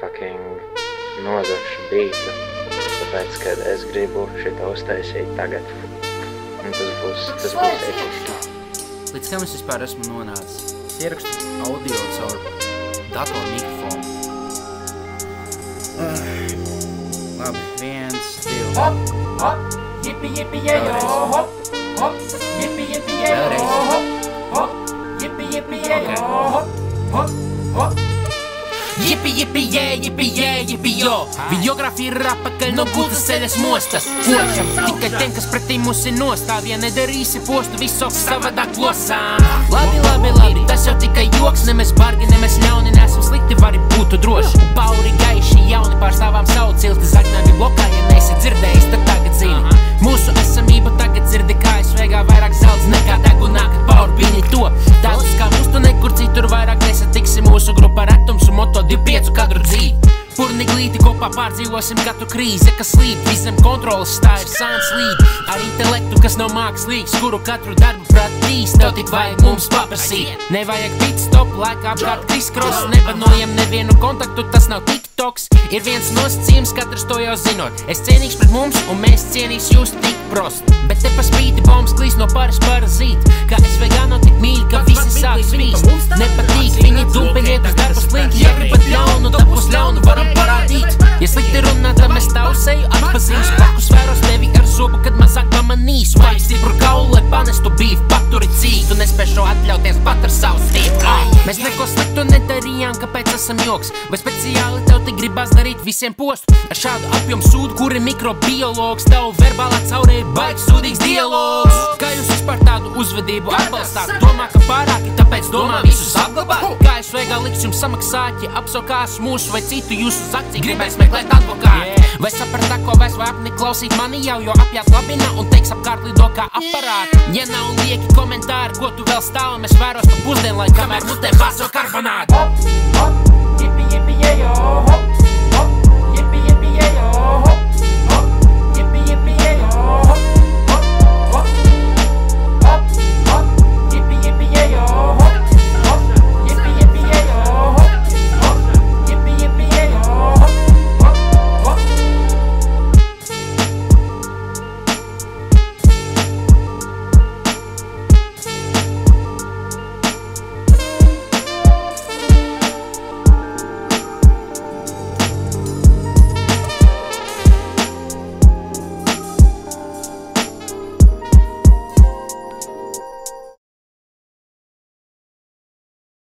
fucking nozašu bītu, tāpēc, kad es gribu šito uztaisīt tagad. Un tas būs episki. Līdz kam es vispār esmu nonācis? Es ierakstu audio caur datoru mikrofonu. Labi, 1, 2. Hop, hop, jipi, jipi, jejo, hop, hop, jipi, jipi, jejo, hop, hop, jipi, jipi, jejo, hop, hop, hop. Jipi, jipi, jipi, jo. Videogrāfija ir apakaļ no gultas ceļas mostas. Kočam, tikai tiem, kas pretī mūs ir nostāv. Ja nedarīsi postu, visoks savādāk plosām. Labi, tas jau tikai joks. Ne mēs bargi, ne mēs ļauni, nesam slikti, vari būtu droši. Pauri gaiši, jauni pārstāvām savu cilti. Zaļnāvi blokā, ja neesi dzirdējis, tad tagad zini. Mūsu esamību tagad dzirdi, kā es veigā vairāk zelts nekā degunā, kad pauri bīni to. Tādus kā mūs tu nekur citur vairāk nesatiksi. Mūsu grupa retums un moto 25 kadru dzīvi. Purni glīti kopā pārdzīvosim katru krīzi, kas slīd. Visam kontrolas tā ir sāns līd. Ar intelektu, kas nav mākslīgs, kuru katru darbu pratīs. Tev tik vajag mums paprasīt. Nevajag pit stop, laika apkārt kriskross. Nepanojam nevienu kontaktu, tas nav tiktoks. Ir viens nosacījums, katrs to jau zinot. Es cienīgs pret mums, un mēs cienīs jūs tik prost. Bet te pa spīti bombas klīs no paras parazīt. Kā es vegāno tik mīļi, ka visi sāk svīst. Nepatīk, viņi dumpiņiet uz darbu slinki. Ja gribat ļaunu, tad būs ļaunu varam parādīt. Ja slikti runā, tad mēs tavu seju atpazīst. Pakus vēros tevi ar zobu, kad mazāk pamanīs. Vajag stipru kaulu, lai panestu bīvu, paturi cīt. Tu nespēšu atļauties pat ar savu stīvu. Mēs neko sliktu nedarījām, kāpēc esam joks. Vai speciāli tev tik gribās darīt visiem postu? Ar šādu apjomu sūdu, kur ir mikrobiologs. Tavu verbālā caurē ir baigs sūdīgs dialogs. Kā jūs vispār tādu uzvedību atbalstāt? Domā, ka pārāki, tāpēc domā visus apglabāt. Kā es veigā liks jums samaksāt, ja apsokās mūsu vai citu jūsu zakciju gribēs meklēt advokātu? Vai sapratā, ko vairs vāpni klausīt mani jau, jo apjāt labina un teiks apkārt lido kā aparāti? Ja nav lieki komentāri, ko tu vēl stāvi, mēs vēros pa pusdienlaiku, kamēr mutē bāzo karbonādu.